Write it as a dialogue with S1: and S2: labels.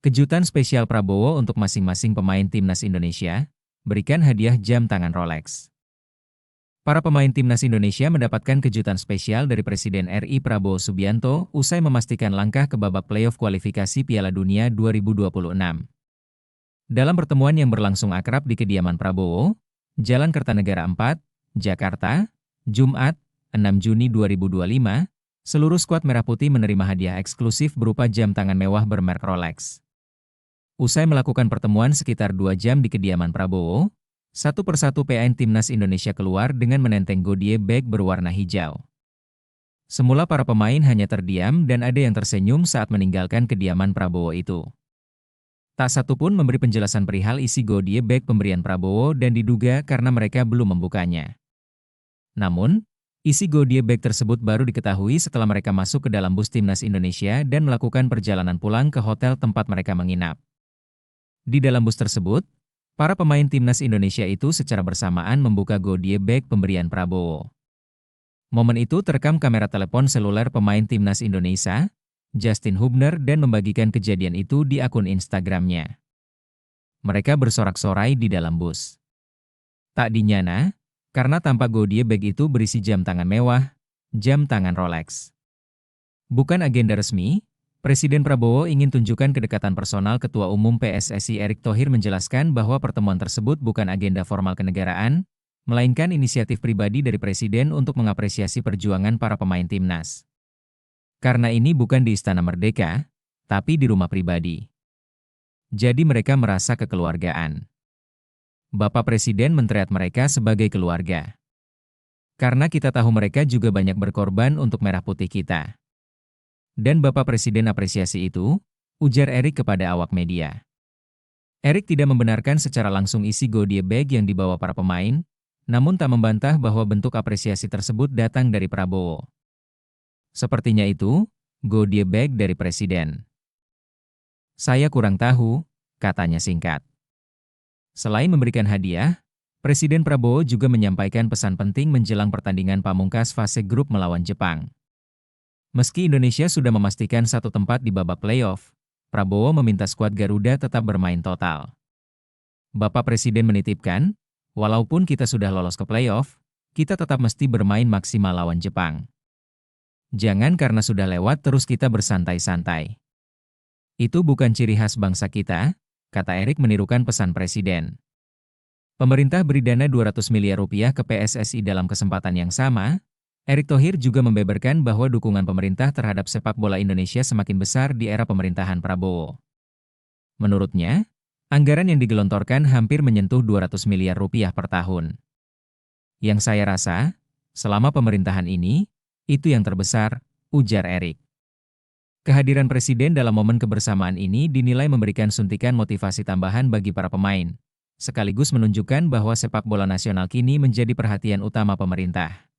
S1: Kejutan spesial Prabowo untuk masing-masing pemain timnas Indonesia, berikan hadiah jam tangan Rolex. Para pemain timnas Indonesia mendapatkan kejutan spesial dari Presiden RI Prabowo Subianto usai memastikan langkah ke babak playoff kualifikasi Piala Dunia 2026. Dalam pertemuan yang berlangsung akrab di kediaman Prabowo, Jalan Kertanegara 4, Jakarta, Jumat, 6 Juni 2025, seluruh skuad Merah Putih menerima hadiah eksklusif berupa jam tangan mewah bermerek Rolex. Usai melakukan pertemuan sekitar 2 jam di kediaman Prabowo, satu persatu pemain timnas Indonesia keluar dengan menenteng Goodyear bag berwarna hijau. Semula para pemain hanya terdiam dan ada yang tersenyum saat meninggalkan kediaman Prabowo itu. Tak satu pun memberi penjelasan perihal isi Goodyear bag pemberian Prabowo dan diduga karena mereka belum membukanya. Namun, isi Goodyear bag tersebut baru diketahui setelah mereka masuk ke dalam bus timnas Indonesia dan melakukan perjalanan pulang ke hotel tempat mereka menginap. Di dalam bus tersebut, para pemain timnas Indonesia itu secara bersamaan membuka Goodyear bag pemberian Prabowo. Momen itu terekam kamera telepon seluler pemain timnas Indonesia, Justin Hubner, dan membagikan kejadian itu di akun Instagramnya. Mereka bersorak-sorai di dalam bus. Tak dinyana, karena tampak Goodyear bag itu berisi jam tangan mewah, jam tangan Rolex. Bukan agenda resmi, Presiden Prabowo ingin tunjukkan kedekatan personal Ketua Umum PSSI Erick Thohir menjelaskan bahwa pertemuan tersebut bukan agenda formal kenegaraan, melainkan inisiatif pribadi dari Presiden untuk mengapresiasi perjuangan para pemain timnas. Karena ini bukan di Istana Merdeka, tapi di rumah pribadi. Jadi mereka merasa kekeluargaan. Bapak Presiden menteriak mereka sebagai keluarga. Karena kita tahu mereka juga banyak berkorban untuk merah putih kita. Dan Bapak Presiden apresiasi itu, ujar Erick kepada awak media. Erick tidak membenarkan secara langsung isi Goodyear bag yang dibawa para pemain, namun tak membantah bahwa bentuk apresiasi tersebut datang dari Prabowo. Sepertinya itu, Goodyear bag dari Presiden. Saya kurang tahu, katanya singkat. Selain memberikan hadiah, Presiden Prabowo juga menyampaikan pesan penting menjelang pertandingan pamungkas fase grup melawan Jepang. Meski Indonesia sudah memastikan satu tempat di babak playoff, Prabowo meminta skuad Garuda tetap bermain total. Bapak Presiden menitipkan, walaupun kita sudah lolos ke playoff, kita tetap mesti bermain maksimal lawan Jepang. Jangan karena sudah lewat terus kita bersantai-santai. Itu bukan ciri khas bangsa kita, kata Erick menirukan pesan Presiden. Pemerintah beri dana 200 miliar rupiah ke PSSI dalam kesempatan yang sama. Erick Thohir juga membeberkan bahwa dukungan pemerintah terhadap sepak bola Indonesia semakin besar di era pemerintahan Prabowo. Menurutnya, anggaran yang digelontorkan hampir menyentuh 200 miliar rupiah per tahun. Yang saya rasa, selama pemerintahan ini, itu yang terbesar, ujar Erick. Kehadiran Presiden dalam momen kebersamaan ini dinilai memberikan suntikan motivasi tambahan bagi para pemain, sekaligus menunjukkan bahwa sepak bola nasional kini menjadi perhatian utama pemerintah.